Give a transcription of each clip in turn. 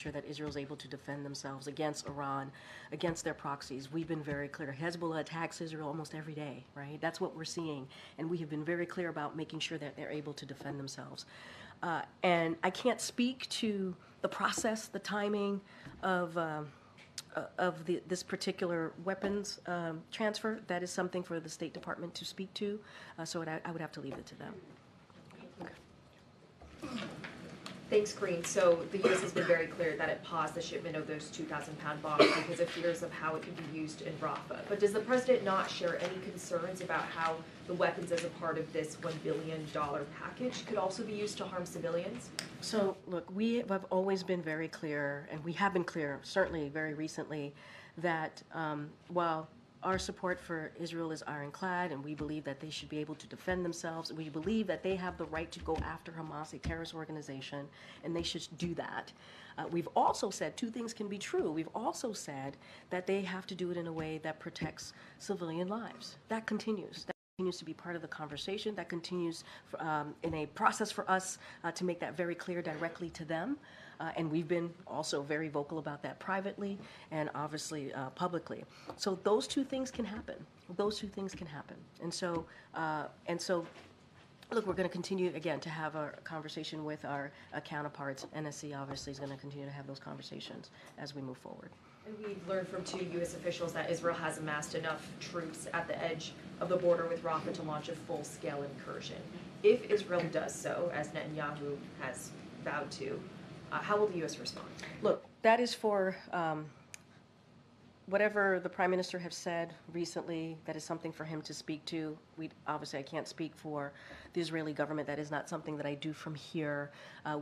sure that Israel's able to defend themselves against Iran, against their proxies. We've been very clear. Hezbollah attacks Israel almost every day, right? That's what we're seeing. And we have been very clear about making sure that they're able to defend themselves. And I can't speak to the process, the timing of this particular weapons transfer. That is something for the State Department to speak to. So I would have to leave it to them. Thanks, Karine. So the U.S. has been very clear that it paused the shipment of those 2,000-pound bombs because of fears of how it could be used in Rafah. But does the president not share any concerns about how the weapons as a part of this $1 billion package could also be used to harm civilians? So, look, we have always been very clear, and we have been clear, certainly very recently, that while our support for Israel is ironclad, and we believe that they should be able to defend themselves. We believe that they have the right to go after Hamas, a terrorist organization, and they should do that. We've also said two things can be true. We've also said that they have to do it in a way that protects civilian lives. That continues. That continues to be part of the conversation. That continues in a process for us to make that very clear directly to them. And we've been also very vocal about that privately and obviously publicly. So those two things can happen. Those two things can happen. And so, look, we're going to continue, again, to have a conversation with our counterparts. NSC obviously is going to continue to have those conversations as we move forward. And we've learned from two U.S. officials that Israel has amassed enough troops at the edge of the border with Rafah to launch a full-scale incursion. If Israel does so, as Netanyahu has vowed to, how will the U.S. respond? Look, that is for whatever the Prime Minister has said recently. That is something for him to speak to. Obviously, I can't speak for the Israeli government. That is not something that I do from here.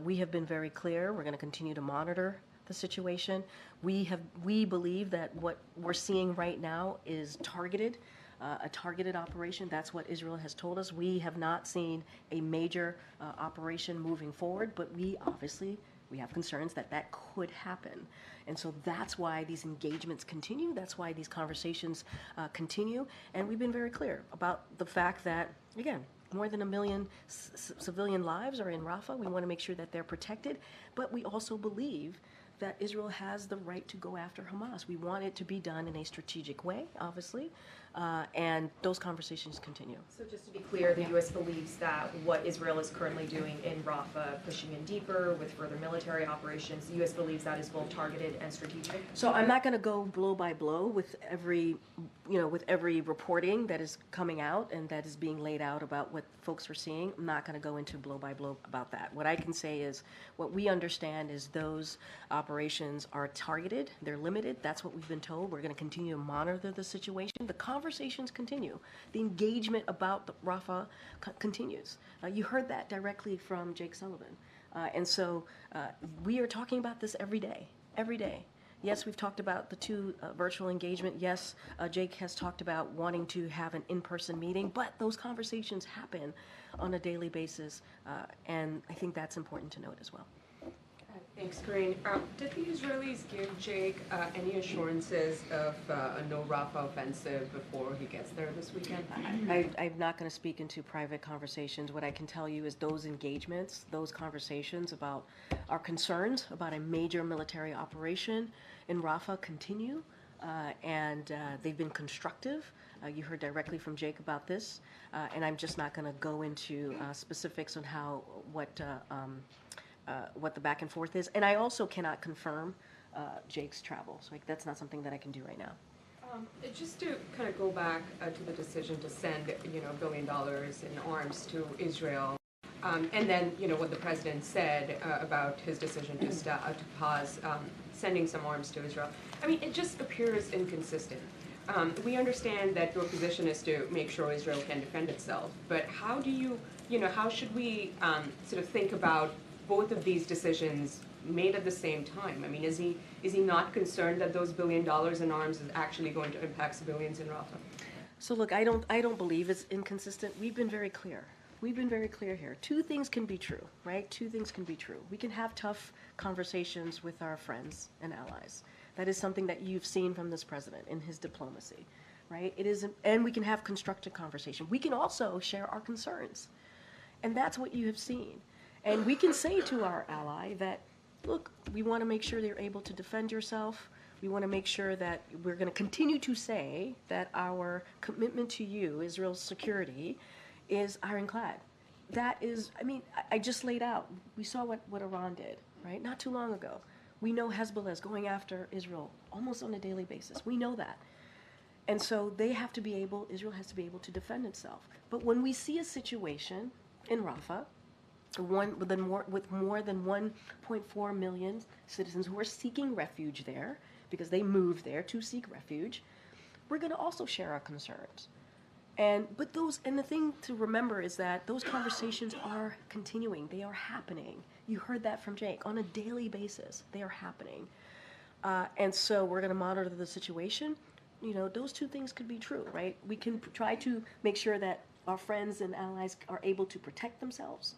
We have been very clear. We're going to continue to monitor the situation. We believe that what we're seeing right now is targeted. A targeted operation. That's what Israel has told us. We have not seen a major operation moving forward, but we have concerns that that could happen. And so that's why these engagements continue. That's why these conversations continue. And we've been very clear about the fact that, again, more than 1 million civilian lives are in Rafah. We want to make sure that they're protected. But we also believe that Israel has the right to go after Hamas. We want it to be done in a strategic way, obviously, and those conversations continue. So just to be clear, the U.S. believes that what Israel is currently doing in Rafah, pushing in deeper with further military operations, the U.S. believes that is both targeted and strategic? So I'm not going to go blow by blow with every reporting that is coming out and that is being laid out about what folks are seeing. I'm not going to go into blow by blow about that. What I can say is what we understand is those operations are targeted, they're limited. That's what we've been told. We're going to continue to monitor the situation. The conversations continue. The engagement about the Rafah continues. You heard that directly from Jake Sullivan. And so we are talking about this every day, every day. Yes, we've talked about the two virtual engagement. Yes, Jake has talked about wanting to have an in-person meeting, but those conversations happen on a daily basis, and I think that's important to note as well. Thanks, Karine. Did the Israelis give Jake any assurances of a no Rafah offensive before he gets there this weekend? I'm not going to speak into private conversations. What I can tell you is those engagements, those conversations about our concerns about a major military operation in Rafah continue, and they've been constructive. You heard directly from Jake about this, and I'm just not going to go into specifics on what the back and forth is. And I also cannot confirm Jake's travel. So that's not something that I can do right now. Just to kind of go back to the decision to send, $1 billion in arms to Israel, and then, what the president said about his decision to pause sending some arms to Israel. I mean, it just appears inconsistent. We understand that your position is to make sure Israel can defend itself, but how do how should we sort of think about both of these decisions made at the same time? I mean, is he not concerned that those $1 billion in arms is actually going to impact civilians in Rafah? So look, I don't believe it's inconsistent. We've been very clear. We've been very clear here. Two things can be true, right? Two things can be true. We can have tough conversations with our friends and allies. That is something that you've seen from this president in his diplomacy, right? And we can have constructive conversation. We can also share our concerns. And that's what you have seen. And we can say to our ally that look, we want to make sure they're able to defend yourself. We want to make sure that we're going to continue to say that our commitment to you, Israel's security, is ironclad. That is, I mean, I just laid out. We saw what Iran did, right? Not too long ago. We know Hezbollah is going after Israel almost on a daily basis. We know that. And so they have to be able, Israel has to be able to defend itself. But when we see a situation in Rafah, with more than 1.4 million citizens who are seeking refuge there, because they moved there to seek refuge, we're going to also share our concerns. And the thing to remember is that those conversations are continuing. They are happening. You heard that from Jake. On a daily basis, they are happening. And so we're going to monitor the situation. You know, those two things could be true, right? We can try to make sure that our friends and allies are able to protect themselves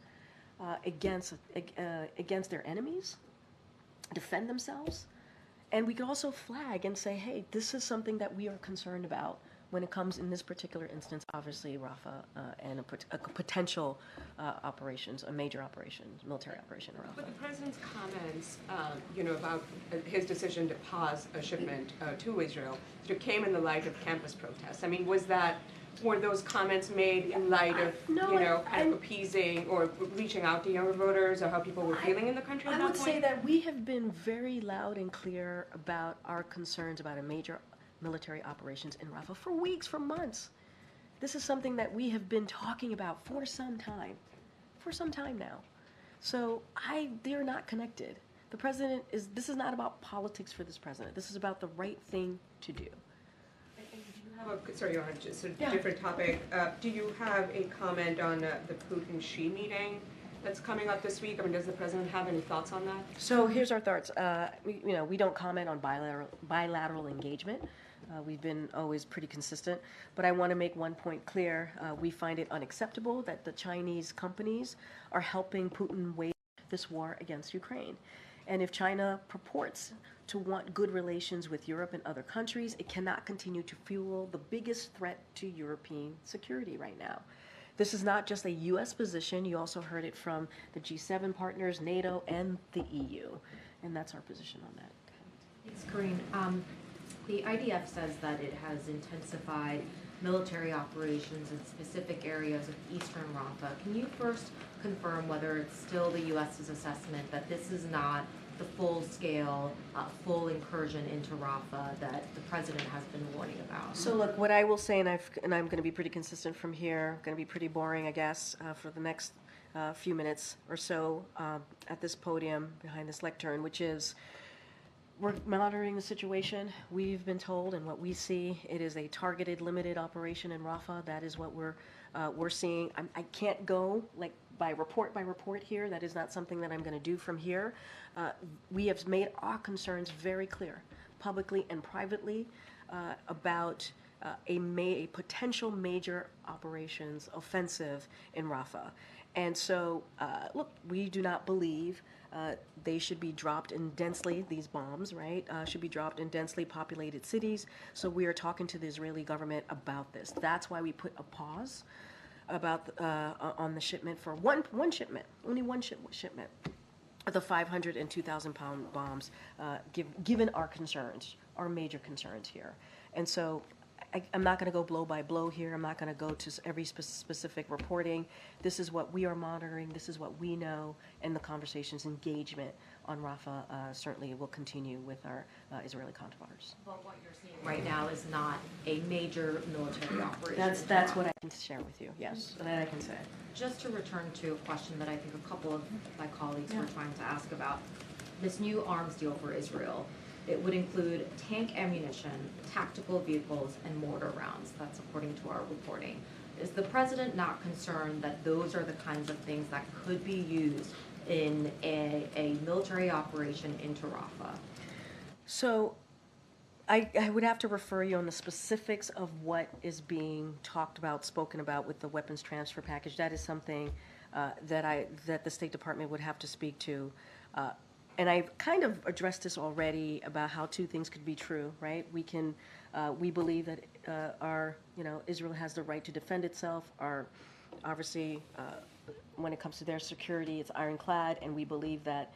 against their enemies, defend themselves. And we can also flag and say, hey, this is something that we are concerned about when it comes, in this particular instance, obviously Rafah and a potential operations, a major operation, military operation in Rafah. But the president's comments, about his decision to pause a shipment to Israel, came in the light of campus protests. I mean, were those comments made in light of, kind of appeasing or reaching out to younger voters, or how people were feeling in the country at that point? I would say that we have been very loud and clear about our concerns about a major military operations in Rafah for weeks, for months. This is something that we have been talking about for some time now. So they're not connected. The president this is not about politics for this president. This is about the right thing to do. Sorry, Johan, just a different topic. Do you have a comment on the Putin-Xi meeting that's coming up this week? I mean, does the president have any thoughts on that? So here's our thoughts. We don't comment on bilateral engagement. We've been always pretty consistent. But I want to make one point clear. We find it unacceptable that the Chinese companies are helping Putin wage this war against Ukraine. And if China purports to want good relations with Europe and other countries, it cannot continue to fuel the biggest threat to European security right now. This is not just a U.S. position. You also heard it from the G7 partners, NATO, and the EU. And that's our position on that. Thanks, Karine. The IDF says that it has intensified military operations in specific areas of eastern Rafah. Can you first confirm whether it's still the U.S.'s assessment that this is not the full-scale, full incursion into Rafah that the president has been warning about? So look, what I will say, and I'm going to be pretty consistent from here, going to be pretty boring, I guess, for the next few minutes or so at this podium behind this lectern, which is we're monitoring the situation. We've been told, and what we see, it is a targeted, limited operation in Rafah. That is what we're seeing. I can't go by report here. That is not something that I'm going to do from here. We have made our concerns very clear, publicly and privately, about a potential major operations offensive in Rafah. And so, look, we do not believe they should be dropped in these bombs, right, should be dropped in densely populated cities. So we are talking to the Israeli government about this. That's why we put a pause on the shipment for one shipment, only one shipment of the 500 and 2,000 pound bombs, given our concerns, our major concerns here. And so I'm not going to go blow by blow here. I'm not going to go to every specific reporting. This is what we are monitoring. This is what we know. And the conversations, engagement on Rafah certainly will continue with our Israeli counterparts. But what you're seeing right now is not a major military operation. That's what I can share with you, yes, that I can say. Just to return to a question that I think a couple of my colleagues were trying to ask about, this new arms deal for Israel. It would include tank ammunition, tactical vehicles, and mortar rounds. That's according to our reporting. Is the president not concerned that those are the kinds of things that could be used in a military operation into Rafah? So I would have to refer you on the specifics of what is being talked about, spoken about with the weapons transfer package. That is something that the State Department would have to speak to. And I've kind of addressed this already about how two things could be true, right? We believe that Israel has the right to defend itself. Obviously, when it comes to their security, it's ironclad, and we believe that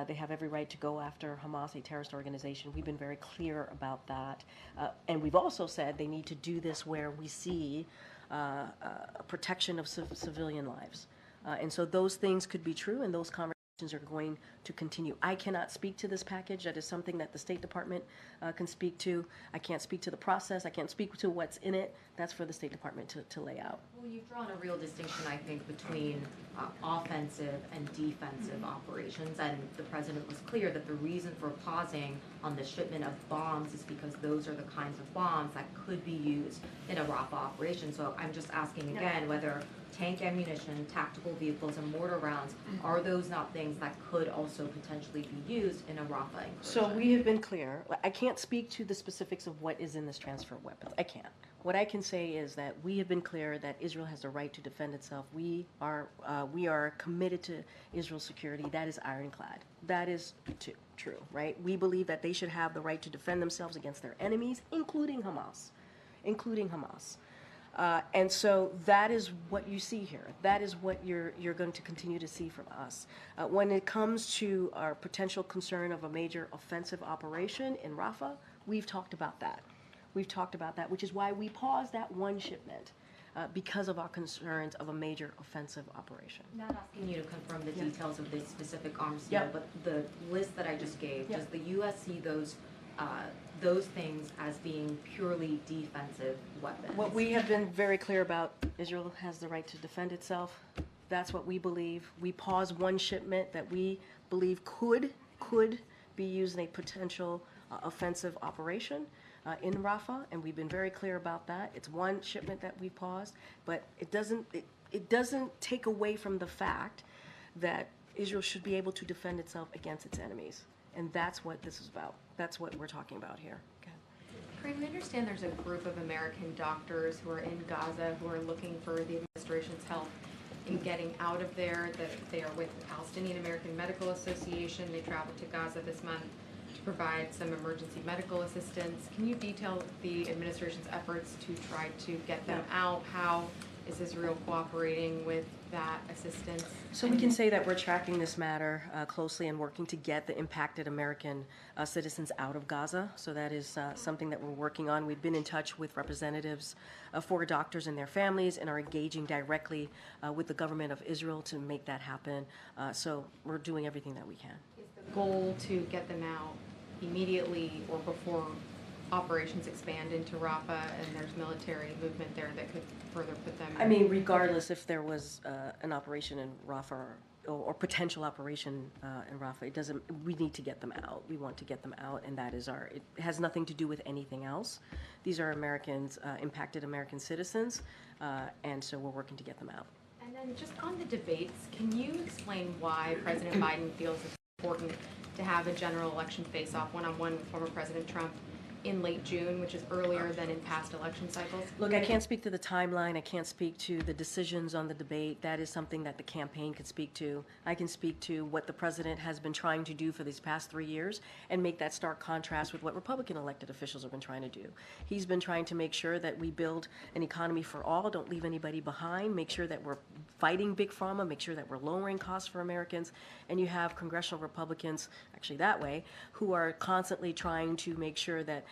They have every right to go after Hamas, a terrorist organization. We've been very clear about that. And we've also said they need to do this where we see protection of civilian lives. And so those things could be true, and those conversations are going to continue. I cannot speak to this package. That is something that the State Department can speak to. I can't speak to the process. I can't speak to what's in it. That's for the State Department to lay out. Well, you've drawn a real distinction, I think, between offensive and defensive operations, and the president was clear that the reason for pausing on the shipment of bombs is because those are the kinds of bombs that could be used in a Rafah operation. So I'm just asking again whether tank ammunition, tactical vehicles, and mortar rounds, are those not things that could also potentially be used in a Rafah incursion? So we have been clear. I can't speak to the specifics of what is in this transfer of weapons. I can't. What I can say is that we have been clear that Israel has the right to defend itself. We are committed to Israel's security. That is ironclad. That is true, right? We believe that they should have the right to defend themselves against their enemies, including Hamas. And so that is what you see here. That is what you're going to continue to see from us. When it comes to our potential concern of a major offensive operation in Rafah, we've talked about that. Which is why we paused that one shipment because of our concerns of a major offensive operation. Not asking you to confirm the details of this specific arms deal, Yep. but the list that I just gave, Yep. does the U.S. see those things as being purely defensive weapons? What we have been very clear about, Israel has the right to defend itself. That's what we believe. We paused one shipment that we believe could be used in a potential offensive operation in Rafah, and we've been very clear about that. It's one shipment that we paused, but it doesn't take away from the fact that Israel should be able to defend itself against its enemies, and that's what this is about. That's what we're talking about here. Okay. Corinne, we understand there's a group of American doctors who are in Gaza who are looking for the administration's help in getting out of there, that they are with the Palestinian American Medical Association. They traveled to Gaza this month to provide some emergency medical assistance. Can you detail the administration's efforts to try to get them out? How is Israel cooperating with that assistance? So we can say that we're tracking this matter closely and working to get the impacted American citizens out of Gaza. So that is something that we're working on. We've been in touch with representatives for doctors and their families and are engaging directly with the government of Israel to make that happen. So we're doing everything that we can. Is the goal to get them out immediately or before operations expand into Rafah and there's military movement there that could further put them? I mean, regardless if there was an operation in Rafah or potential operation in Rafah, it doesn't. We need to get them out. We want to get them out, and that is our. It has nothing to do with anything else. These are Americans, impacted American citizens, and so we're working to get them out. And then just on the debates, can you explain why President Biden feels it's important to have a general election face-off one-on-one with former President Trump in late June, which is earlier than in past election cycles? Look, I can't speak to the timeline. I can't speak to the decisions on the debate. That is something that the campaign could speak to. I can speak to what the president has been trying to do for these past 3 years and make that stark contrast with what Republican elected officials have been trying to do. He's been trying to make sure that we build an economy for all, don't leave anybody behind, make sure that we're fighting Big Pharma, make sure that we're lowering costs for Americans. And you have congressional Republicans, actually that way, who are constantly trying to make sure that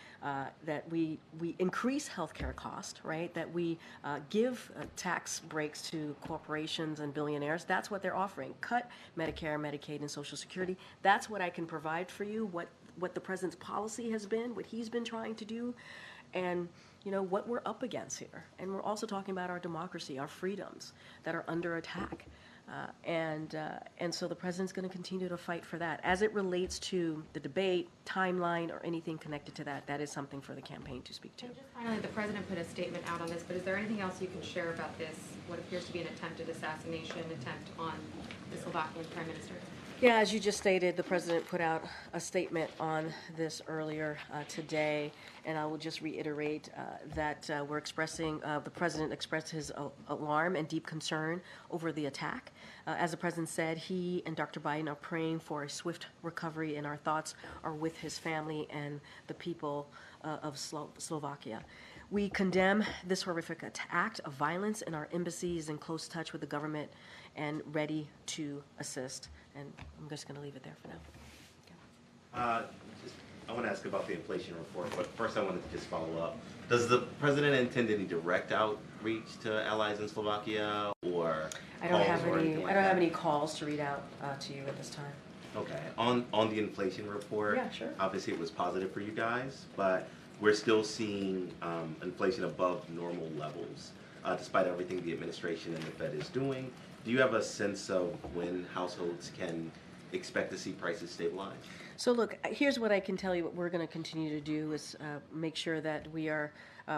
that we increase healthcare cost, right? That we give tax breaks to corporations and billionaires. That's what they're offering. Cut Medicare, Medicaid, and Social Security. That's what I can provide for you. What the president's policy has been, what he's been trying to do, and what we're up against here. And we're also talking about our democracy, our freedoms that are under attack. And so the president's going to continue to fight for that. As it relates to the debate, timeline, or anything connected to that, that is something for the campaign to speak to. And just finally, the president put a statement out on this, but is there anything else you can share about this, what appears to be an attempted assassination attempt on the Slovakian prime minister? Yeah, as you just stated, the president put out a statement on this earlier today, and I will just reiterate that we're expressing, the president expressed his alarm and deep concern over the attack. As the president said, he and Dr. Biden are praying for a swift recovery, and our thoughts are with his family and the people of Slovakia. We condemn this horrific act of violence, and our embassy is in close touch with the government and ready to assist. and I'm just going to leave it there for now. I want to ask about the inflation report, but first I wanted to just follow up. Does the president intend any direct outreach to allies in Slovakia, or I don't have calls or any. anything like I don't have that? any calls to read out to you at this time. Okay. On the inflation report, Yeah, sure. obviously it was positive for you guys, but we're still seeing inflation above normal levels, despite everything the administration and the Fed is doing. Do you have a sense of when households can expect to see prices stabilize? So look, here's what I can tell you. What we're going to continue to do is make sure that we are,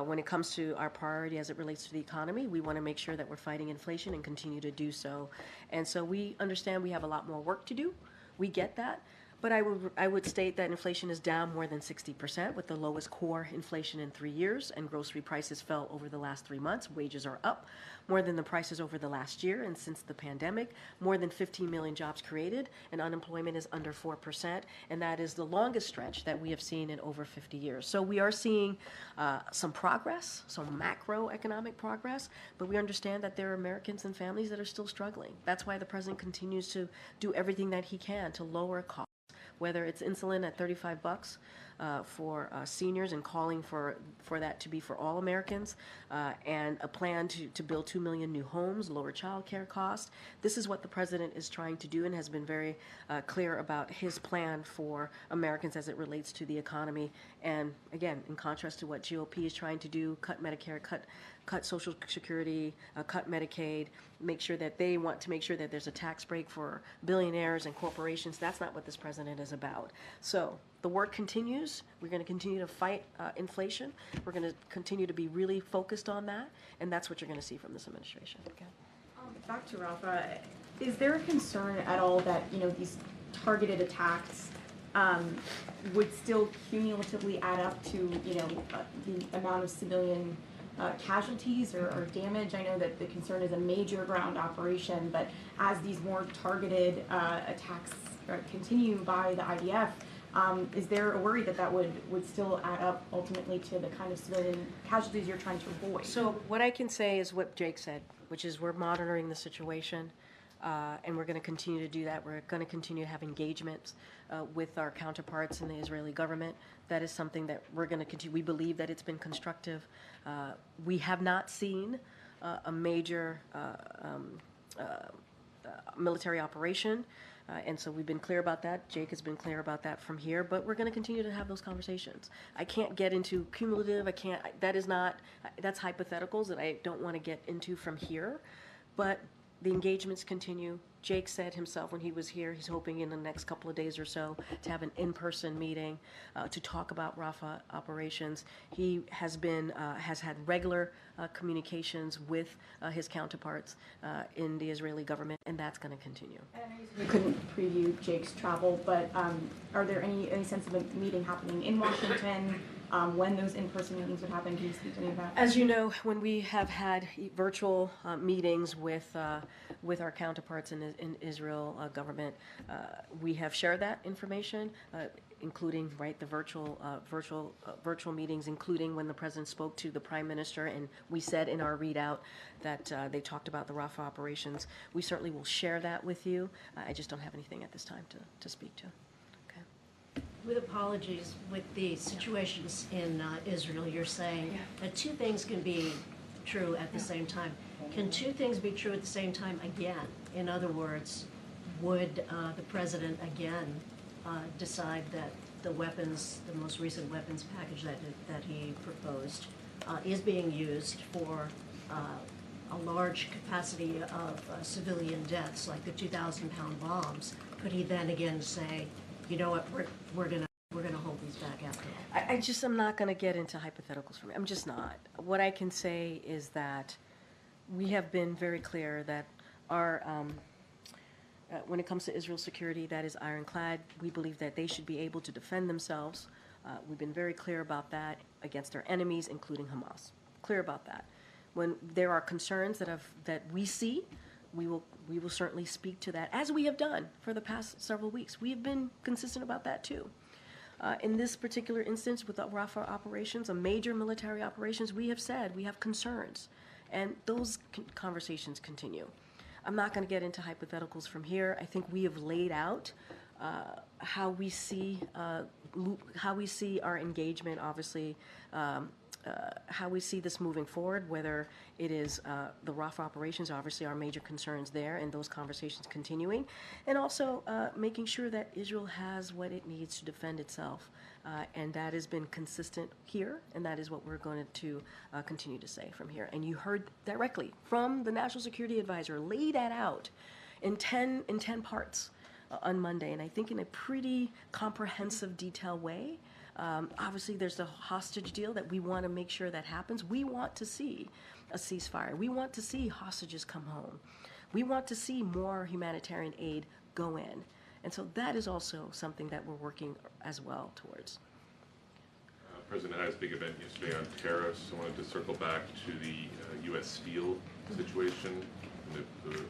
when it comes to our priority as it relates to the economy, we want to make sure that we're fighting inflation and continue to do so. And so we understand we have a lot more work to do. We get that. But I would state that inflation is down more than 60%, with the lowest core inflation in 3 years, and grocery prices fell over the last 3 months. Wages are up more than the prices over the last year, and since the pandemic, more than 15 million jobs created, and unemployment is under 4%, and that is the longest stretch that we have seen in over 50 years. So we are seeing some progress, some macroeconomic progress, but we understand that there are Americans and families that are still struggling. That's why the president continues to do everything that he can to lower costs, whether it's insulin at $35 for seniors and calling for that to be for all Americans, and a plan to build 2 million new homes, lower child care costs. This is what the president is trying to do and has been very clear about his plan for Americans as it relates to the economy. And again, in contrast to what GOP is trying to do, cut Medicare, cut Social Security, cut Medicaid, make sure that they want to make sure that there's a tax break for billionaires and corporations. That's not what this president is about. So the work continues. We're going to continue to fight inflation. We're going to continue to be really focused on that, and that's what you're going to see from this administration. Okay. Back to Rafa, is there a concern at all that, you know, these targeted attacks would still cumulatively add up to, you know, the amount of civilian casualties or damage? I know that the concern is a major ground operation, but as these more targeted attacks continue by the IDF, is there a worry that that would still add up ultimately to the kind of civilian casualties you're trying to avoid? So what I can say is what Jake said, which is we're monitoring the situation, and we're going to continue to do that. We're going to continue to have engagements with our counterparts in the Israeli government. That is something that we're going to continue. We believe that it's been constructive. We have not seen a major military operation. And so we've been clear about that. Jake has been clear about that from here, but we're going to continue to have those conversations. I can't get into cumulative. That's hypotheticals that I don't want to get into from here, but the engagements continue. Jake said himself when he was here, he's hoping in the next couple of days or so to have an in-person meeting to talk about Rafah operations. He has had regular communications with his counterparts in the Israeli government, and that's going to continue. You couldn't preview Jake's travel, but are there any sense of a meeting happening in Washington? When those in-person meetings would happen? Can you speak to any of that? As you know, when we have had virtual meetings with our counterparts in Israel government, we have shared that information, including the virtual meetings, including when the president spoke to the prime minister, and we said in our readout that they talked about the Rafah operations. We certainly will share that with you. I just don't have anything at this time to speak to. With apologies, with the situations in Israel, you're saying that two things can be true at the same time. Can two things be true at the same time again? In other words, would the president again decide that the most recent weapons package that he proposed is being used for a large capacity of civilian deaths, like the 2,000-pound bombs? Could he then again say, you know what, we're gonna hold these back after all? I'm not gonna get into hypotheticals for me. I'm just not. What I can say is that we have been very clear that our when it comes to Israel's security, that is ironclad. We believe that they should be able to defend themselves. We've been very clear about that against our enemies, including Hamas. Clear about that. When there are concerns that we see, we will certainly speak to that, as we have done for the past several weeks. We have been consistent about that too. In this particular instance with the Rafah operations, a major military operations, we have said we have concerns, and those conversations continue. I'm not going to get into hypotheticals from here. I think we have laid out how we see our engagement, obviously, how we see this moving forward, whether it is the Rafah operations, obviously our major concerns there, and those conversations continuing, and also making sure that Israel has what it needs to defend itself. And that has been consistent here, and that is what we're going to continue to say from here. And you heard directly from the National Security Advisor, lay that out in 10 parts on Monday, and I think in a pretty comprehensive, detailed way. Obviously, there's the hostage deal that we want to make sure that happens. We want to see a ceasefire. We want to see hostages come home. We want to see more humanitarian aid go in. And so that is also something that we're working as well towards. President had a big event yesterday on tariffs. I wanted to circle back to the U.S. steel situation.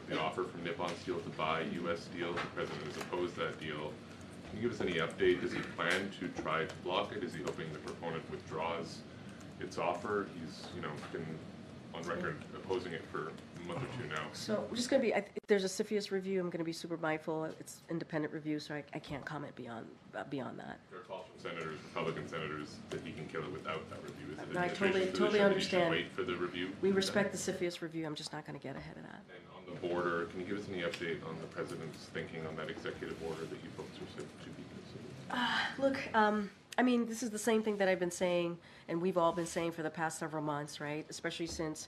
The offer from Nippon Steel to buy U.S. steel. The president has opposed that deal. Can you give us any update? Does he plan to try to block it? Is he hoping the proponent withdraws its offer? He's, been on record opposing it for a month or two now. So we're just going to be, there's a CFIUS review. I'm going to be super mindful. It's independent review, so I can't comment beyond that. There are calls from senators, Republican senators, that he can kill it without that review. Is it No, I administration's totally position that he understand. should wait for the review? We respect the CFIUS review. I'm just not going to get ahead of that. And on the border, can you give us any update on the president's thinking on that executive order that you folks are said to be considering? Look, this is the same thing that I've been saying, and we've all been saying for the past several months, right? Especially since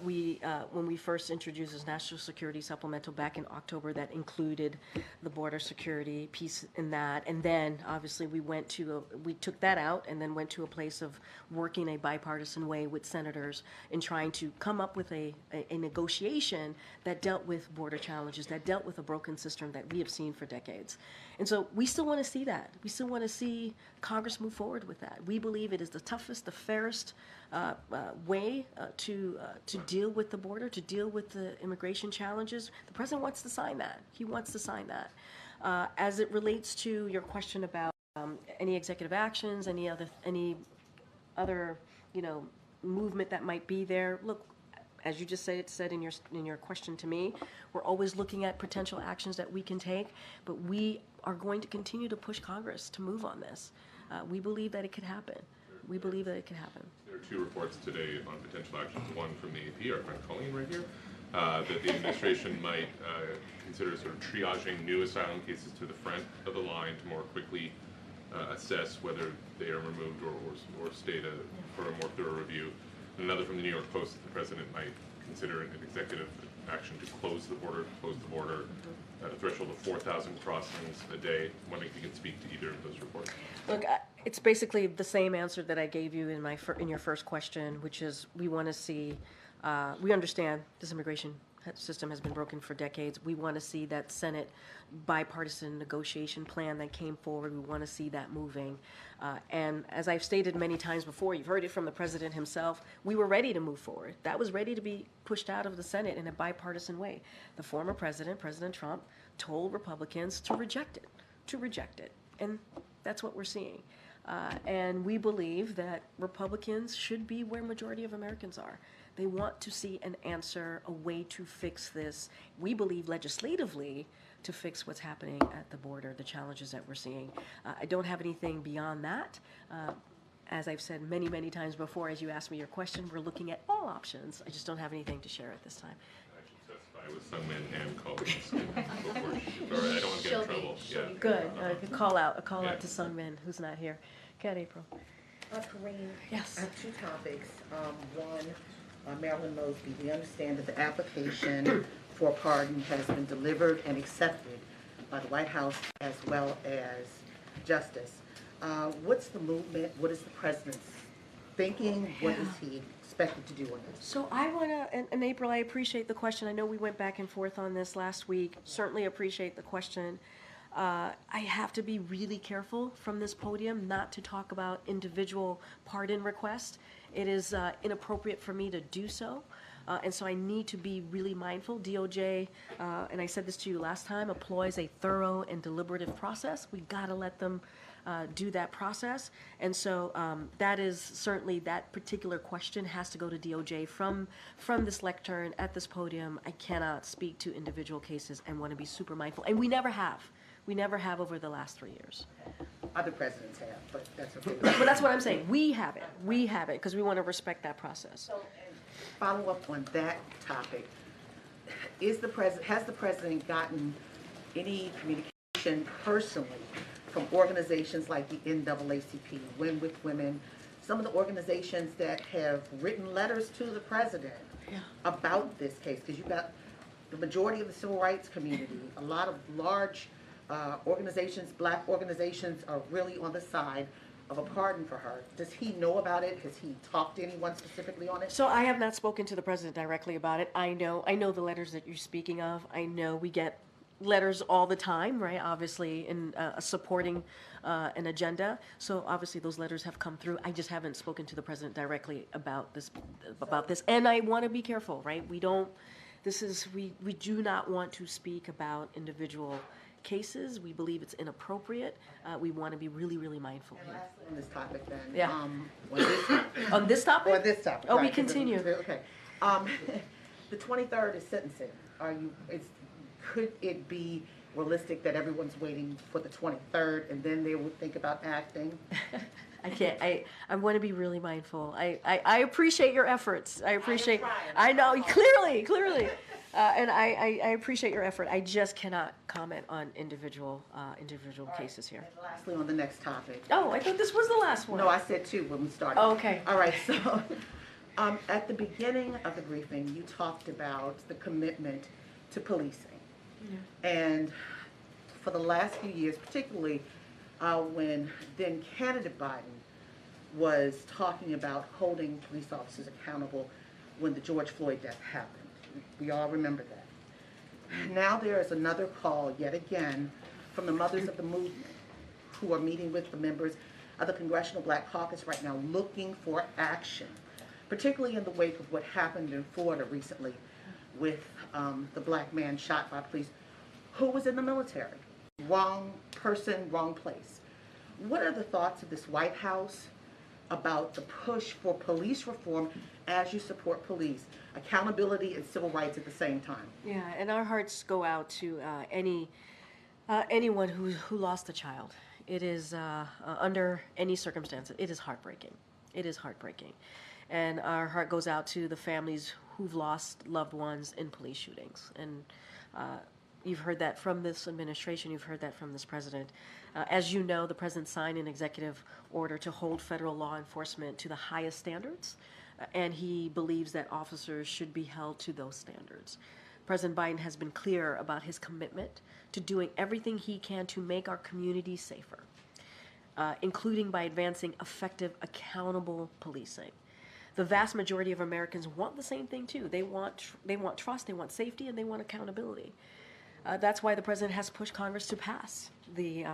when we first introduced this national security supplemental back in October, that included the border security piece in that, and then obviously we took that out and then went to a place of working a bipartisan way with senators in trying to come up with a negotiation that dealt with border challenges, that dealt with a broken system that we have seen for decades. And so we still want to see that. We still want to see Congress move forward with that. We believe it is the toughest, the fairest way to deal with the border, to deal with the immigration challenges. The president wants to sign that. He wants to sign that. As it relates to your question about any executive actions, any other movement that might be there, look, as you just said in your question to me, we're always looking at potential actions that we can take, but we are going to continue to push Congress to move on this. We believe that it could happen. We believe that it can happen. There are two reports today on potential actions. One from the AP, our friend Colleen right here, that the administration might consider sort of triaging new asylum cases to the front of the line to more quickly assess whether they are removed or stayed for a more thorough review. And another from the New York Post that the president might consider an executive action to close the border at a threshold of 4,000 crossings a day. I'm wondering if you can speak to either of those reports. Look, it's basically the same answer that I gave you in your first question, which is we want to see, we understand this immigration system has been broken for decades. We want to see that Senate bipartisan negotiation plan that came forward. We want to see that moving. And as I've stated many times before, you've heard it from the president himself, we were ready to move forward. That was ready to be pushed out of the Senate in a bipartisan way. The former president, President Trump, told Republicans to reject it. And that's what we're seeing. And we believe that Republicans should be where majority of Americans are. They want to see an answer, a way to fix this. We believe legislatively to fix what's happening at the border, the challenges that we're seeing. I don't have anything beyond that. As I've said many, many times before, as you asked me your question, we're looking at all options. I just don't have anything to share at this time. I should specify with Sungmin and Colleen before I don't want to get in trouble. Good. A call out to Sungmin, who's not here. Go ahead, April. Kareem, Yes. I have two topics. One, Marilyn Mosby, we understand that the application for pardon has been delivered and accepted by the White House as well as Justice. What's the movement? What is the president's thinking? What is he expected to do on this? So I want to, and April, I appreciate the question. I know we went back and forth on this last week. Certainly appreciate the question. I have to be really careful from this podium not to talk about individual pardon requests. It is inappropriate for me to do so. And so I need to be really mindful. DOJ, and I said this to you last time, employs a thorough and deliberative process. We've got to let them do that process. And so that is certainly, that particular question has to go to DOJ from this lectern at this podium. I cannot speak to individual cases and want to be super mindful. And we never have. We never have over the last 3 years. Other presidents have, but that's okay. But that's what I'm saying. We have it. We have it because we want to respect that process. So, and follow up on that topic, has the president gotten any communication personally from organizations like the NAACP, Win with Women, some of the organizations that have written letters to the president about this case? Because you've got the majority of the civil rights community, a lot of large organizations, black organizations, are really on the side of a pardon for her. Does he know about it? Has he talked to anyone specifically on it? So I have not spoken to the president directly about it. I know the letters that you're speaking of. I know we get letters all the time, right? Obviously, in supporting an agenda. So obviously, those letters have come through. I just haven't spoken to the president directly about this. And I want to be careful, right? We don't. We do not want to speak about individual cases. We believe it's inappropriate. We want to be really, really mindful And here. lastly on this topic then. Yeah. On this topic. On this topic? On this topic. Oh, we right, continue. Okay. The 23rd is sentencing. Could it be realistic that everyone's waiting for the 23rd and then they would think about acting? I can't. I want to be really mindful. I appreciate your efforts. I appreciate. I know clearly, and I appreciate your effort. I just cannot comment on individual cases here. And lastly, on the next topic. Oh, I thought this was the last one. No, I said two when we started. Oh, okay. All right, so at the beginning of the briefing, you talked about the commitment to policing. And for the last few years, particularly when then candidate Biden was talking about holding police officers accountable when the George Floyd death happened. We all remember that. Now there is another call yet again from the mothers of the movement who are meeting with the members of the Congressional Black Caucus right now looking for action, particularly in the wake of what happened in Florida recently with the black man shot by police who was in the military. Wrong person, wrong place. What are the thoughts of this White House about the push for police reform as you support police, accountability and civil rights at the same time? Yeah, and our hearts go out to anyone who lost a child. It is under any circumstance. It is heartbreaking. It is heartbreaking, and our heart goes out to the families who've lost loved ones in police shootings. And you've heard that from this administration. You've heard that from this president. As you know, the president signed an executive order to hold federal law enforcement to the highest standards, and he believes that officers should be held to those standards. President Biden has been clear about his commitment to doing everything he can to make our communities safer, including by advancing effective, accountable policing. The vast majority of Americans want the same thing too. They want trust, they want safety, and they want accountability. That's why the president has pushed Congress to pass the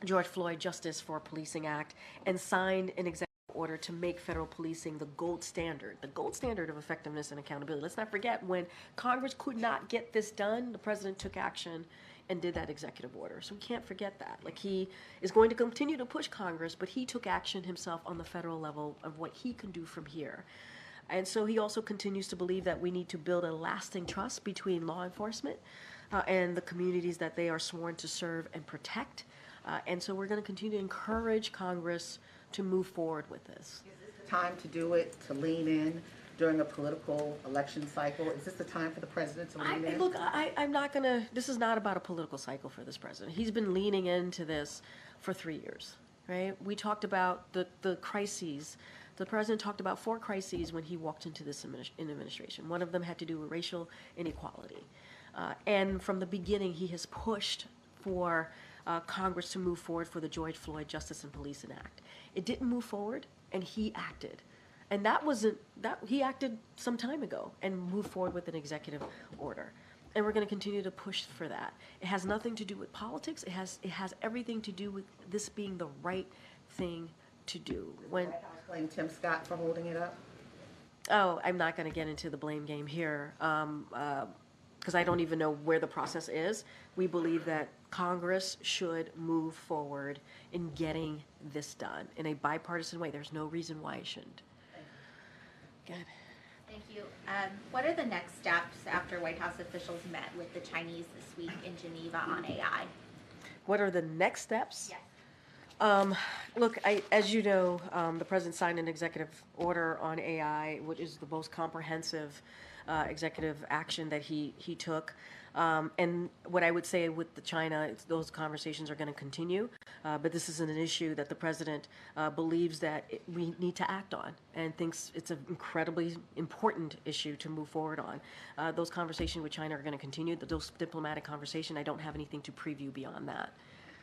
George Floyd Justice for Policing Act and signed an executive order to make federal policing the gold standard of effectiveness and accountability. Let's not forget, when Congress could not get this done, the president took action and did that executive order. So we can't forget that. Like, he is going to continue to push Congress, but he took action himself on the federal level of what he can do from here. And so he also continues to believe that we need to build a lasting trust between law enforcement and the communities that they are sworn to serve and protect. And so we're going to continue to encourage Congress to move forward with this. Is this the time to do it, to lean in during a political election cycle? Is this the time for the president to lean in? Look, I'm not going to, this is not about a political cycle for this president. He's been leaning into this for 3 years, right? We talked about the crises. The president talked about 4 crises when he walked into this administration. One of them had to do with racial inequality. And from the beginning, he has pushed for Congress to move forward for the George Floyd Justice and Policing Act. It didn't move forward, and he acted. And he acted some time ago and moved forward with an executive order. And we're going to continue to push for that. It has nothing to do with politics. It has everything to do with this being the right thing to do. When White House blame Tim Scott for holding it up? Oh, I'm not going to get into the blame game here. because I don't even know where the process is, we believe that Congress should move forward in getting this done in a bipartisan way. There's no reason why it shouldn't. Good. Thank you. What are the next steps after White House officials met with the Chinese this week in Geneva on AI? What are the next steps? Yes. Look, as you know, the president signed an executive order on AI, which is the most comprehensive executive action that he took. And what I would say with the China, those conversations are going to continue, but this is an issue that the president believes that we need to act on and thinks it's an incredibly important issue to move forward on. Those conversations with China are going to continue. Those diplomatic conversations, I don't have anything to preview beyond that.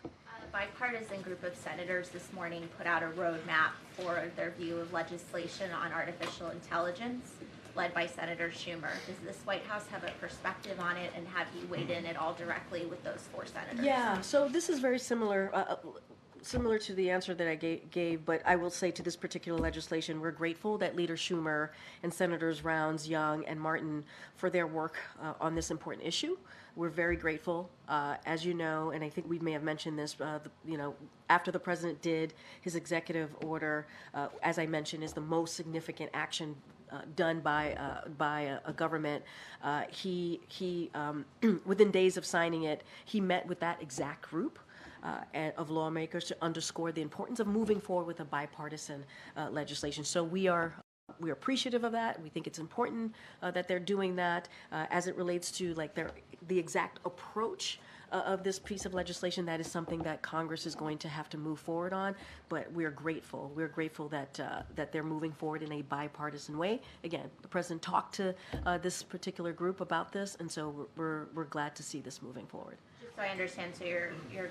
A bipartisan group of senators this morning put out a roadmap for their view of legislation on artificial intelligence, led by Senator Schumer. Does this White House have a perspective on it, and have you weighed in at all directly with those 4 senators? Yeah, so this is very similar to the answer that I gave, but I will say to this particular legislation, we're grateful that Leader Schumer and Senators Rounds, Young, and Martin for their work on this important issue. We're very grateful, as you know, and I think we may have mentioned this, after the president did his executive order, as I mentioned, is the most significant action done by a government. He within days of signing it, he met with that exact group of lawmakers to underscore the importance of moving forward with a bipartisan legislation. So we're appreciative of that. We think it's important that they're doing that as it relates to the exact approach of this piece of legislation. That is something that Congress is going to have to move forward on, but we're grateful. We're grateful that they're moving forward in a bipartisan way. Again, the president talked to this particular group about this, and so we're glad to see this moving forward. Just so I understand, so you're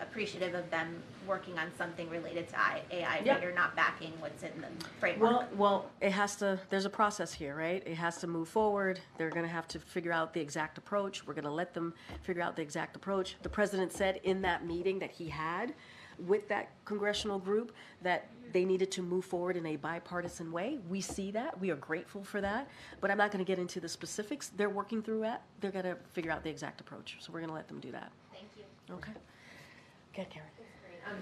appreciative of them working on something related to AI, Yep. but you're not backing what's in the framework. Well, it has to, there's a process here, right? It has to move forward. They're going to have to figure out the exact approach. We're going to let them figure out the exact approach. The president said in that meeting that he had with that congressional group that they needed to move forward in a bipartisan way. We see that. We are grateful for that. But I'm not going to get into the specifics. They're working through that. They're going to figure out the exact approach. So we're going to let them do that. Thank you. Okay. Good, Karen.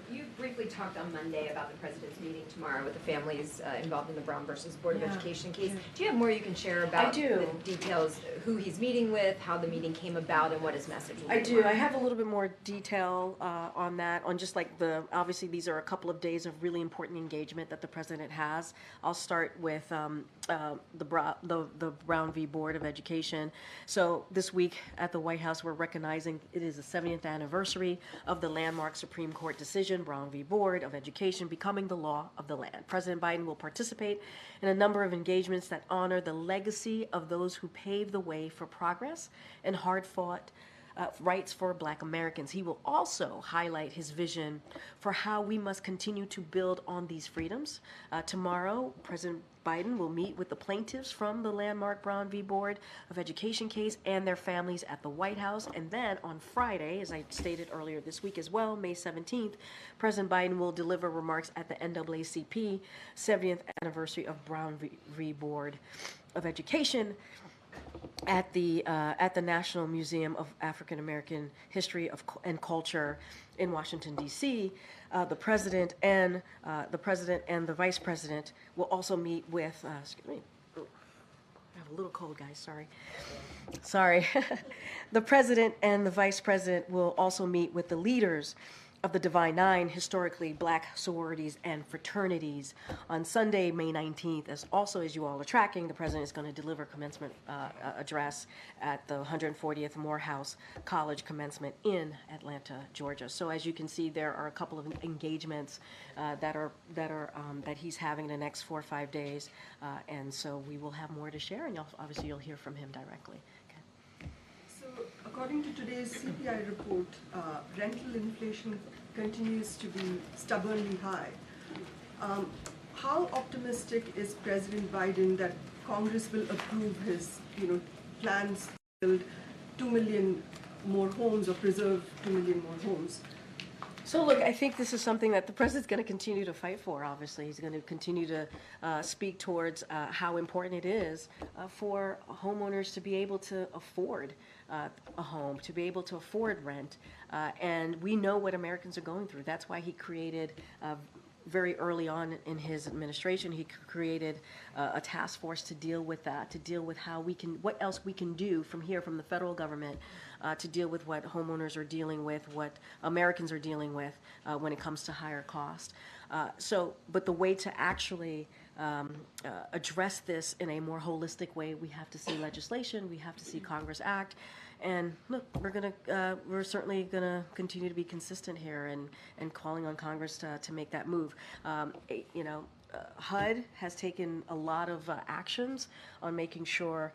You briefly talked on Monday about the president's meeting tomorrow with the families involved in the Brown versus Board of Education case. Do you have more you can share about the details, who he's meeting with, how the meeting came about, and what his message will be? I do. I have a little bit more detail on that, on just like obviously these are a couple of days of really important engagement that the president has. I'll start with the Brown v. Board of Education. So this week at the White House, we're recognizing it is the 70th anniversary of the landmark Supreme Court decision, Brown v. Board of Education, becoming the law of the land. President Biden will participate in a number of engagements that honor the legacy of those who paved the way for progress and hard-fought rights for Black Americans. He will also highlight his vision for how we must continue to build on these freedoms. Tomorrow, President Biden will meet with the plaintiffs from the landmark Brown v. Board of Education case and their families at the White House. And then on Friday, as I stated earlier this week as well, May 17th, President Biden will deliver remarks at the NAACP 70th anniversary of Brown v. Board of Education at the National Museum of African American History and Culture in Washington, D.C. The president and the vice president will also meet with. Excuse me. I have a little cold, guys. Sorry. The president and the vice president will also meet with the leaders of the Divine Nine, historically Black sororities and fraternities. On Sunday, May 19th, as you all are tracking, the president is going to deliver commencement address at the 140th Morehouse College commencement in Atlanta, Georgia. So as you can see, there are a couple of engagements that he's having in the next 4 or 5 days, and so we will have more to share, and obviously you'll hear from him directly. So, according to today's CPI report, rental inflation continues to be stubbornly high. How optimistic is President Biden that Congress will approve his, plans to build 2 million more homes or preserve 2 million more homes? So look, I think this is something that the president's going to continue to fight for. Obviously, he's going to continue to speak towards how important it is for homeowners to be able to afford a home, to be able to afford rent. And we know what Americans are going through. That's why he created very early on in his administration, he created a task force to deal with that, to deal with how we can, what else we can do from here, from the federal government, to deal with what homeowners are dealing with, what Americans are dealing with when it comes to higher cost. But the way to actually address this in a more holistic way, we have to see legislation, we have to see Congress act. And look, we're certainly gonna continue to be consistent here and calling on Congress to make that move. HUD has taken a lot of actions on making sure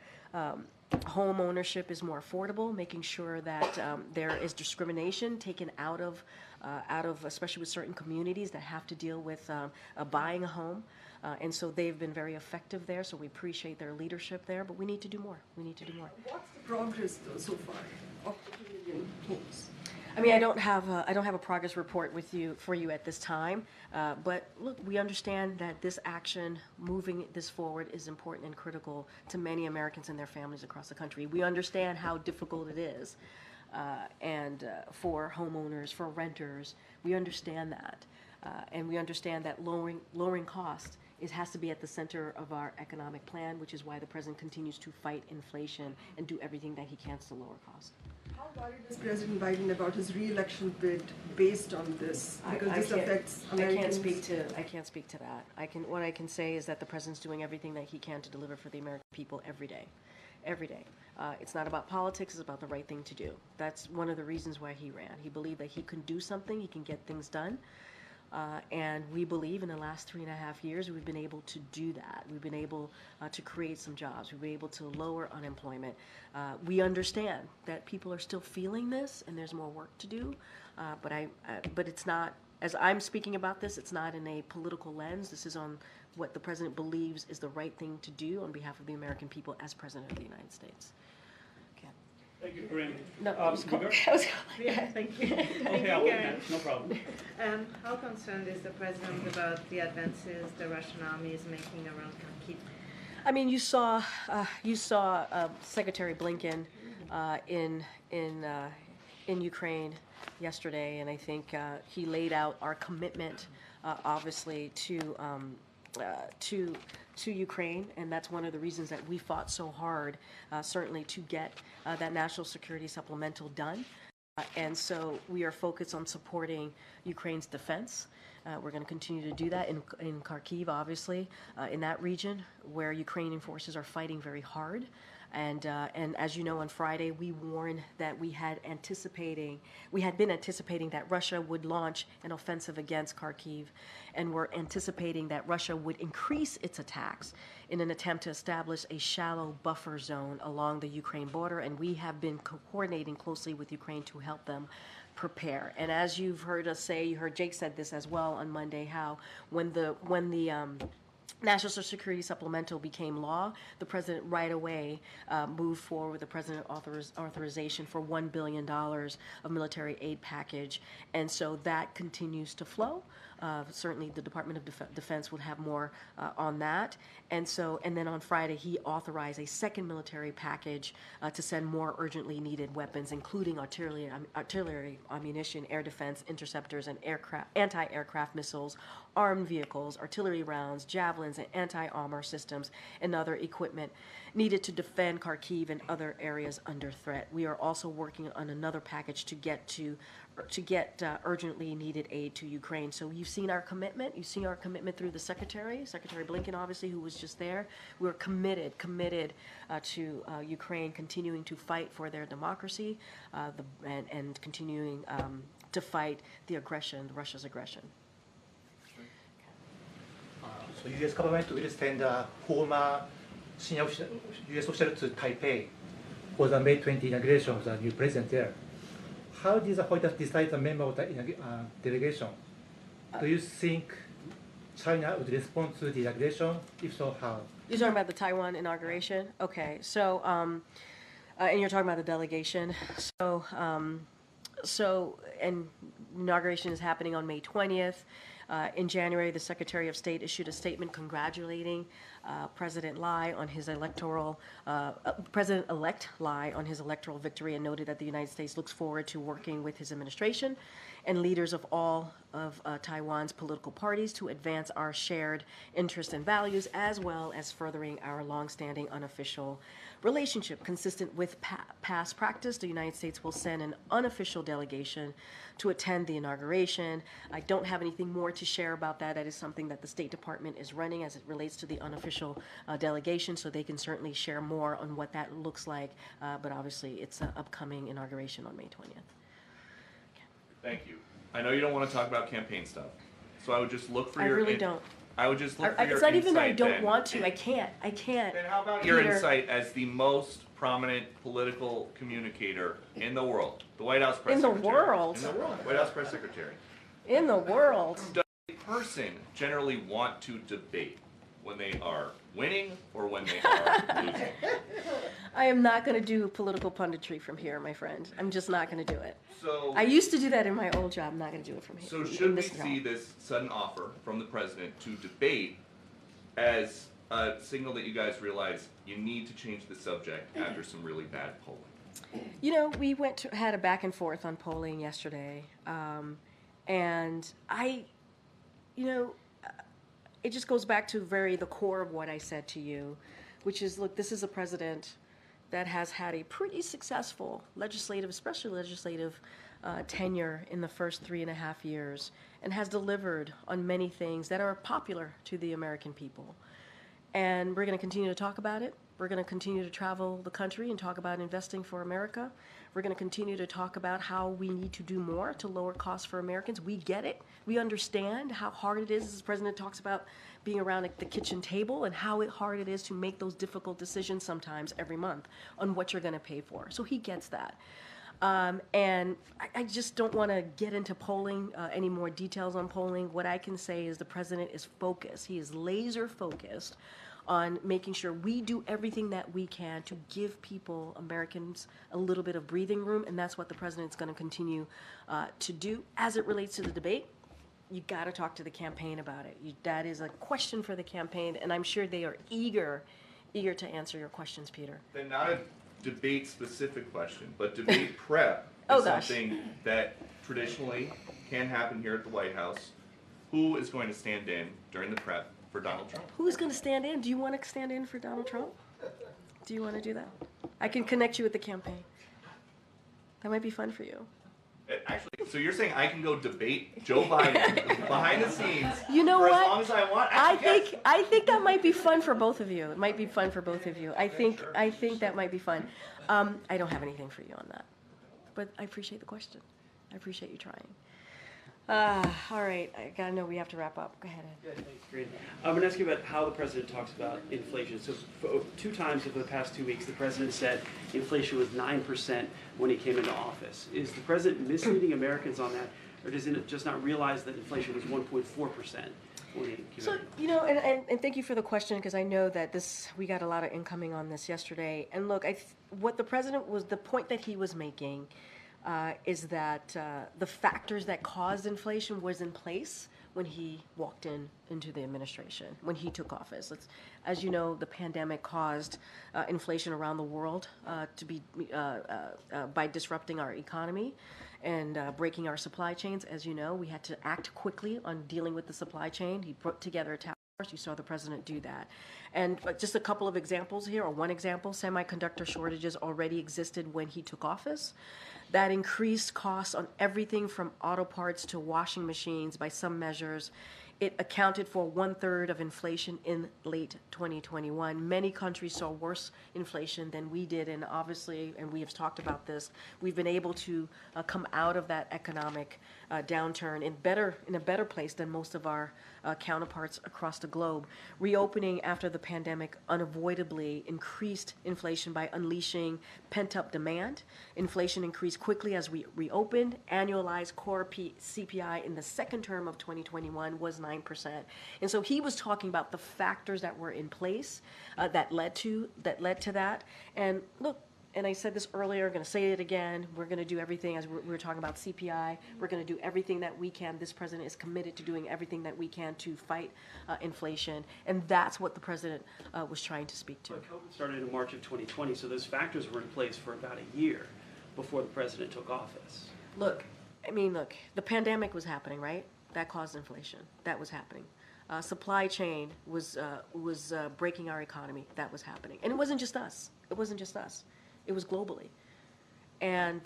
home ownership is more affordable, making sure that there is discrimination taken out of especially with certain communities that have to deal with buying a home. And so they've been very effective there, so we appreciate their leadership there, but we need to do more. We need to do more. What's the progress though so far of the 2 million homes? I mean, I don't have a progress report for you at this time, but look, we understand that this action, moving this forward, is important and critical to many Americans and their families across the country. We understand how difficult it is, and for homeowners, for renters, we understand that, and we understand that lowering costs has to be at the center of our economic plan, which is why the president continues to fight inflation and do everything that he can to lower costs. How worried is President Biden about his re-election bid based on this? Because this affects Americans. I can't speak to that. What I can say is that the president's doing everything that he can to deliver for the American people every day. Every day. It's not about politics, it's about the right thing to do. That's one of the reasons why he ran. He believed that he can do something, he can get things done. And we believe in the last 3.5 years we've been able to do that. We've been able to create some jobs. We've been able to lower unemployment. We understand that people are still feeling this and there's more work to do, but it's not, as I'm speaking about this, it's not in a political lens. This is on what the president believes is the right thing to do on behalf of the American people as president of the United States. Thank you, Corinne. No, Yeah, thank you. Okay, I'll wait then. No problem. How concerned is the president about the advances the Russian army is making around Kharkiv? I mean, you saw Secretary Blinken in Ukraine yesterday, and I think he laid out our commitment, obviously, to Ukraine, and that's one of the reasons that we fought so hard, certainly to get that national security supplemental done. And so we are focused on supporting Ukraine's defense. We're going to continue to do that in Kharkiv, obviously, in that region where Ukrainian forces are fighting very hard. And as you know, on Friday, we warned that we had been anticipating that Russia would launch an offensive against Kharkiv, and we're anticipating that Russia would increase its attacks in an attempt to establish a shallow buffer zone along the Ukraine border, and we have been coordinating closely with Ukraine to help them prepare. And as you've heard us say, you heard Jake said this as well on Monday, how when the National Security Supplemental became law, the president right away moved forward with the president authorization for $1 billion of military aid package. And so that continues to flow. Certainly the Department of Defense would have more on that. And then on Friday, he authorized a second military package to send more urgently needed weapons, including artillery ammunition, air defense, interceptors, and anti-aircraft missiles, armed vehicles, artillery rounds, javelins, and anti-armor systems, and other equipment needed to defend Kharkiv and other areas under threat. We are also working on another package to get urgently needed aid to Ukraine. So you've seen our commitment. You've seen our commitment through the Secretary Blinken, obviously, who was just there. We're committed to Ukraine continuing to fight for their democracy and continuing to fight Russia's aggression. So U.S. government will send a former senior U.S. official to Taipei for the May 20 inauguration of the new president there. How did the White House decide the member of the delegation? Do you think China would respond to the inauguration? If so, how? You're talking about the Taiwan inauguration? Okay, so, and you're talking about the delegation. And inauguration is happening on May 20th. In January, the Secretary of State issued a statement congratulating President Lai on his President-elect Lai on his electoral victory, and noted that the United States looks forward to working with his administration and leaders of all of Taiwan's political parties to advance our shared interests and values, as well as furthering our longstanding unofficial relationship. Consistent with past practice, the United States will send an unofficial delegation to attend the inauguration. I don't have anything more to share about that. That is something that the State Department is running as it relates to the unofficial delegation, so they can certainly share more on what that looks like. But obviously, it's an upcoming inauguration on May 20th. Thank you. I know you don't want to talk about campaign stuff, so I would just look for I your. really don't. I would just look for your It's not even that I insight don't then. want to. I can't. Then how about your insight as the most prominent political communicator in the world, the White House press In the secretary. world? In the world, White House press secretary. In the world. Does a person generally want to debate when they are winning or when they are losing? I am not going to do political punditry from here, my friend. I'm just not going to do it. So I used to do that in my old job. I'm not going to do it from here. So in should we this job. see this sudden offer from the president to debate as a signal that you guys realize you need to change the subject after some really bad polling? You know, we had a back and forth on polling yesterday, and it just goes back to the core of what I said to you, which is, look, this is a president that has had a pretty successful especially legislative tenure in the first 3.5 years, and has delivered on many things that are popular to the American people. And we're going to continue to talk about it. We're going to continue to travel the country and talk about investing for America. We're going to continue to talk about how we need to do more to lower costs for Americans. We get it. We understand how hard it is, as the president talks about being around the kitchen table, and how hard it is to make those difficult decisions sometimes every month on what you're going to pay for. So he gets that. And I just don't want to get into polling, any more details on polling. What I can say is the president is focused. He is laser focused on making sure we do everything that we can to give people, Americans, a little bit of breathing room, and that's what the president's going to continue to do. As it relates to the debate, you got to talk to the campaign about it. That is a question for the campaign, and I'm sure they are eager to answer your questions, Peter. Then not a debate-specific question, but debate prep Oh, is gosh. something that traditionally can happen here at the White House. Who is going to stand in during the prep for Donald Trump? Who's going to stand in? Do you want to stand in for Donald Trump? Do you want to do that? I can connect you with the campaign. That might be fun for you. Actually, so you're saying I can go debate Joe Biden behind the scenes You know for what? as long as I want? I Actually, think that might be fun for both of you. It might be fun for both of you. I think that might be fun. I don't have anything for you on that, but I appreciate the question. I appreciate you trying. All right, I gotta know we have to wrap up. Go ahead, Ed. Yeah, thanks, great. I'm going to ask you about how the president talks about inflation. So two times over the past 2 weeks, the president said inflation was 9% when he came into office. Is the president misleading Americans on that, or does it just not realize that inflation was 1.4% when he came So, in? and thank you for the question, because I know that we got a lot of incoming on this yesterday. And look, what the president was, the point that he was making is that the factors that caused inflation was in place when he walked into the administration, when he took office. As you know, the pandemic caused inflation around the world to be by disrupting our economy and breaking our supply chains. As you know, we had to act quickly on dealing with the supply chain. He put together a task force. You saw the president do that. And just a couple of examples here, or one example, semiconductor shortages already existed when he took office. That increased costs on everything from auto parts to washing machines by some measures. It accounted for 1/3 of inflation in late 2021. Many countries saw worse inflation than we did, and obviously, and we have talked about this, we've been able to come out of that economic downturn in a better place than most of our counterparts across the globe. Reopening after the pandemic unavoidably increased inflation by unleashing pent-up demand. Inflation increased quickly as we reopened. Annualized core CPI in the second term of 2021 was 9%. And so he was talking about the factors that were in place that led to that. And look, and I said this earlier, going to say it again, we're going to do everything, as we were talking about CPI, we're going to do everything that we can. This president is committed to doing everything that we can to fight inflation, and that's what the president was trying to speak to. But COVID started in March of 2020, so those factors were in place for about a year before the president took office. Look, the pandemic was happening, right? That caused inflation. That was happening. Supply chain was breaking our economy. That was happening. And it wasn't just us. It wasn't just us. It was globally. And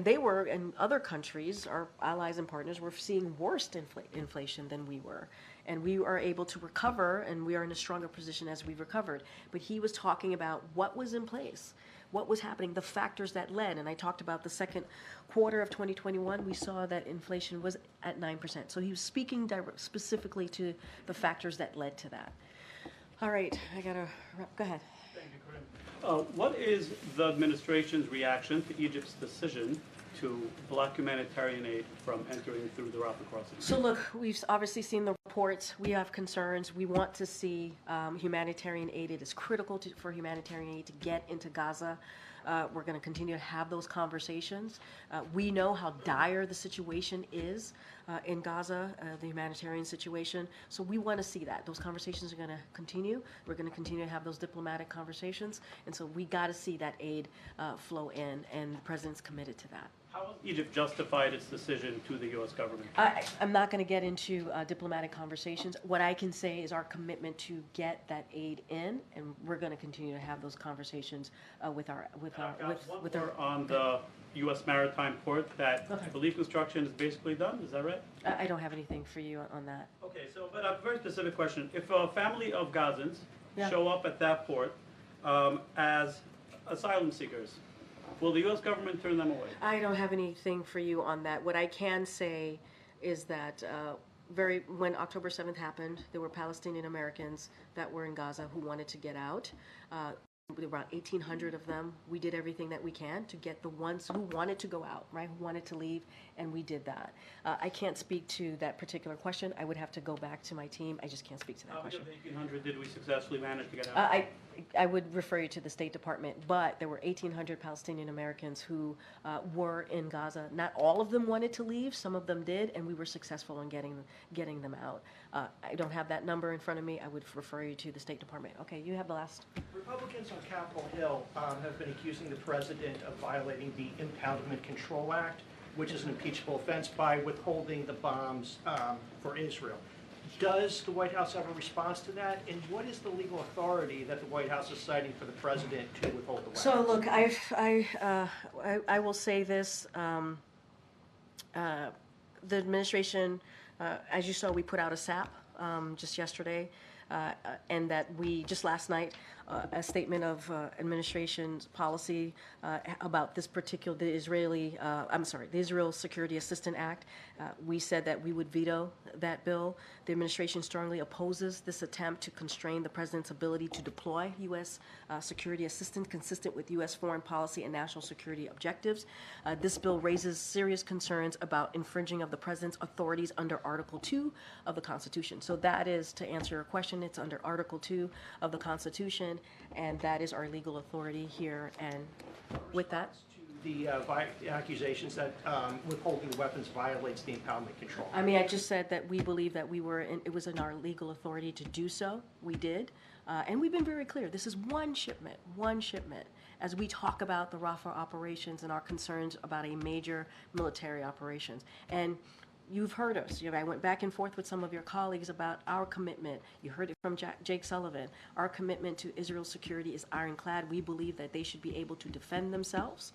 they were, and other countries, our allies and partners, were seeing worse inflation than we were. And we are able to recover, and we are in a stronger position as we've recovered. But he was talking about what was in place, what was happening, the factors that led. And I talked about the second quarter of 2021, we saw that inflation was at 9%. So he was speaking specifically to the factors that led to that. All right, I gotta wrap. Go ahead. Thank you, Corinne. What is the administration's reaction to Egypt's decision to block humanitarian aid from entering through the Rafah crossing? So look, we've obviously seen the reports. We have concerns. We want to see humanitarian aid. It is critical for humanitarian aid to get into Gaza. We're going to continue to have those conversations. We know how dire the situation is in Gaza, the humanitarian situation. So we want to see that. Those conversations are going to continue. We're going to continue to have those diplomatic conversations. And so we got to see that aid flow in, and the president's committed to that. How has Egypt justified its decision to the U.S. government? I'm not going to get into diplomatic conversations. What I can say is our commitment to get that aid in, and we're going to continue to have those conversations with our on the U.S. maritime port that I believe construction is basically done. Is that right? I don't have anything for you on that. Okay, so but a very specific question: if a family of Gazans show up at that port as asylum seekers, will the U.S. government turn them away? I don't have anything for you on that. What I can say is that when October 7th happened, there were Palestinian Americans that were in Gaza who wanted to get out. There were about 1,800 of them. We did everything that we can to get the ones who wanted to go out, right, who wanted to leave, and we did that. I can't speak to that particular question. I would have to go back to my team. I just can't speak to that question. How many of the 1,800 did we successfully manage to get out? I would refer you to the State Department, but there were 1,800 Palestinian Americans who were in Gaza. Not all of them wanted to leave. Some of them did, and we were successful in getting them out. I don't have that number in front of me. I would refer you to the State Department. Okay, you have the last. Republicans on Capitol Hill have been accusing the president of violating the Impoundment Control Act, which is an impeachable offense, by withholding the bombs for Israel. Does the White House have a response to that? And what is the legal authority that the White House is citing for the president to withhold the weapons? So look, I will say this. The administration, as you saw, we put out a SAP just yesterday, and that we, just last night, a statement of administration's policy about this particular, the Israel Security Assistance Act. We said that we would veto that bill. The administration strongly opposes this attempt to constrain the president's ability to deploy U.S. security assistance consistent with U.S. foreign policy and national security objectives. This bill raises serious concerns about infringing of the president's authorities under Article 2 of the Constitution. So that is, to answer your question, it's under Article 2 of the Constitution, and that is our legal authority here. And with that, the accusations that withholding the weapons violates the impoundment control. I mean, I just said that we believe that it was in our legal authority to do so. We did. And we've been very clear. This is one shipment. As we talk about the Rafah operations and our concerns about a major military operations. And you've heard us. I went back and forth with some of your colleagues about our commitment. You heard it from Jake Sullivan. Our commitment to Israel's security is ironclad. We believe that they should be able to defend themselves,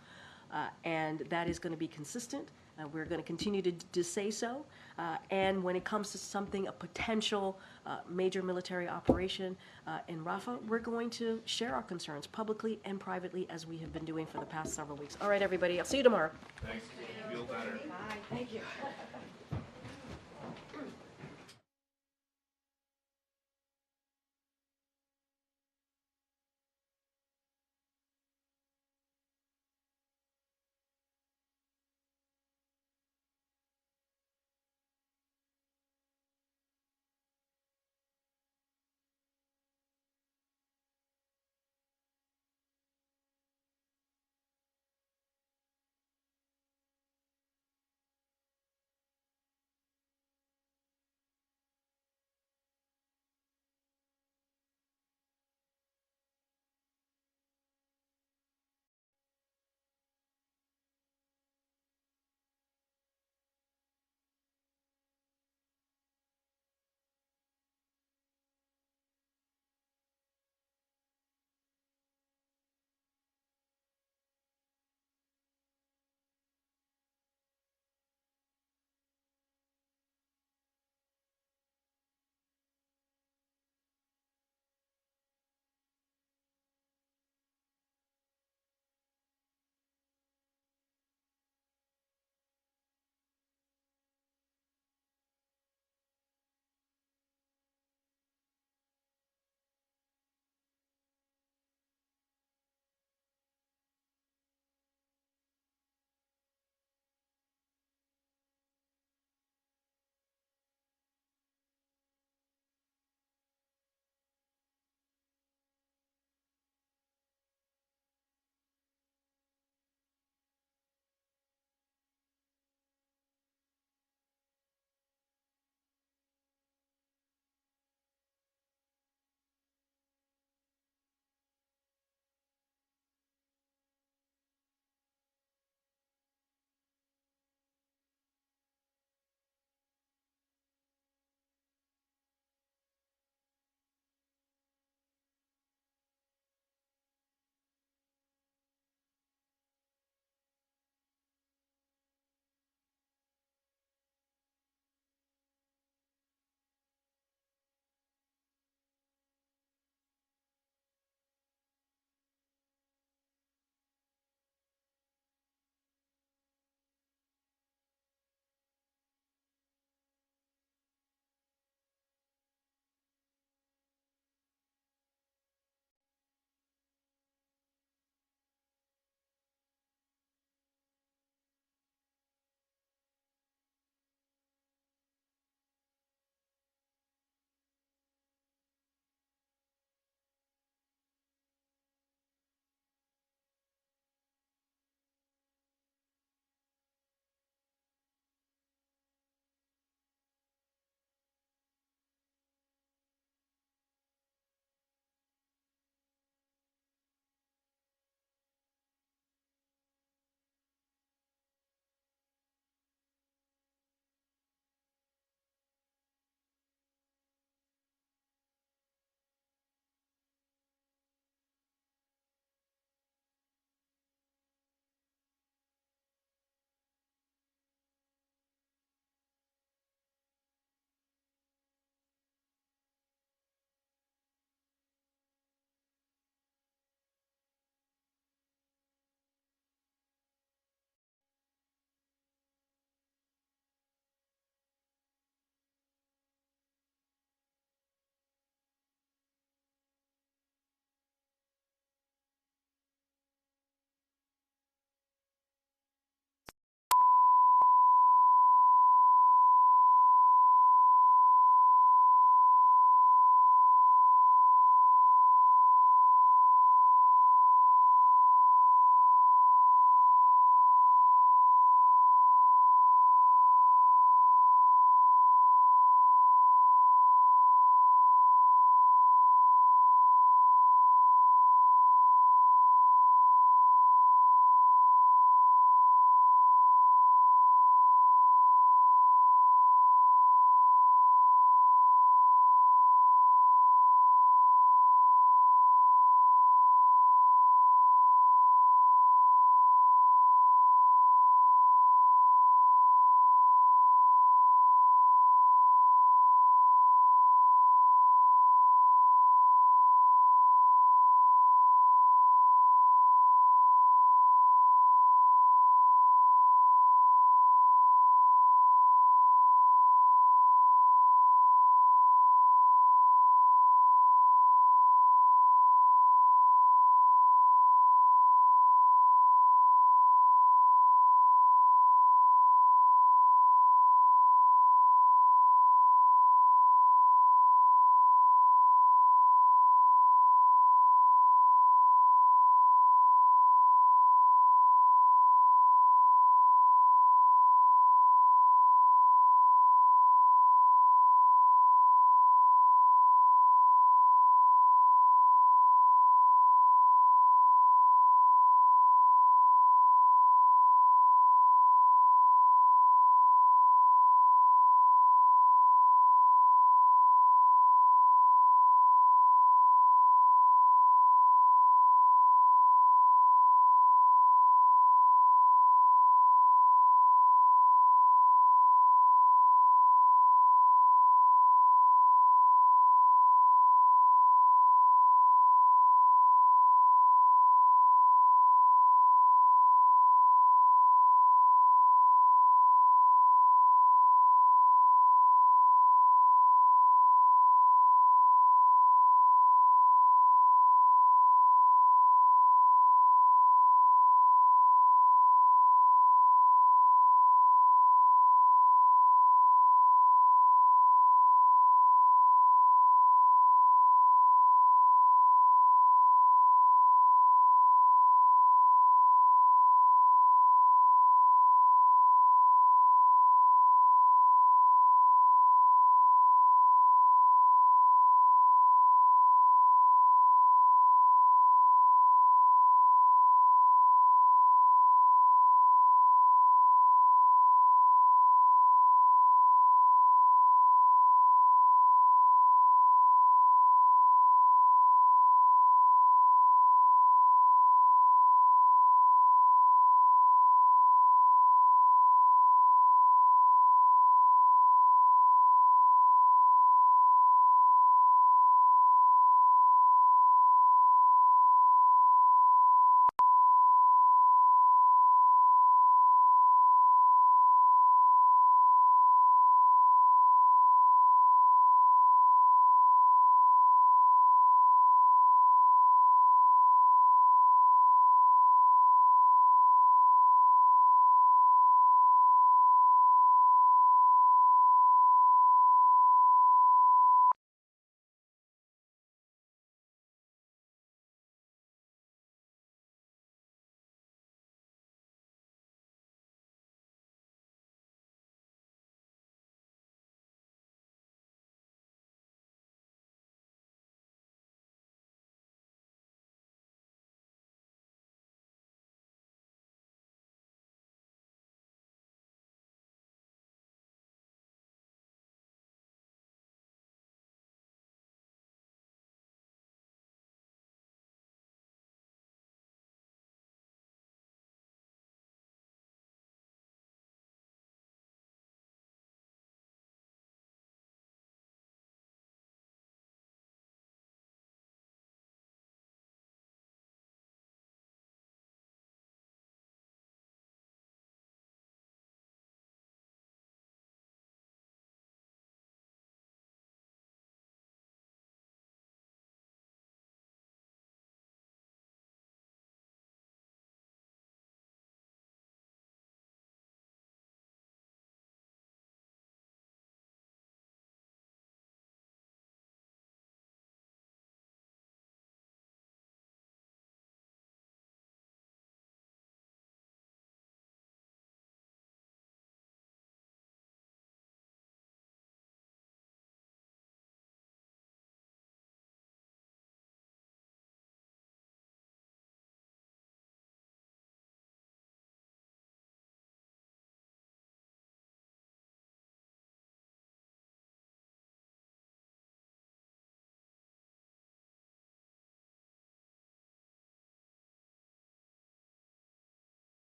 and that is going to be consistent. We're going to continue to say so. And when it comes to a potential major military operation in Rafah, we're going to share our concerns publicly and privately, as we have been doing for the past several weeks. All right, everybody. I'll see you tomorrow. Thanks. Feel better. Bye. Thank you.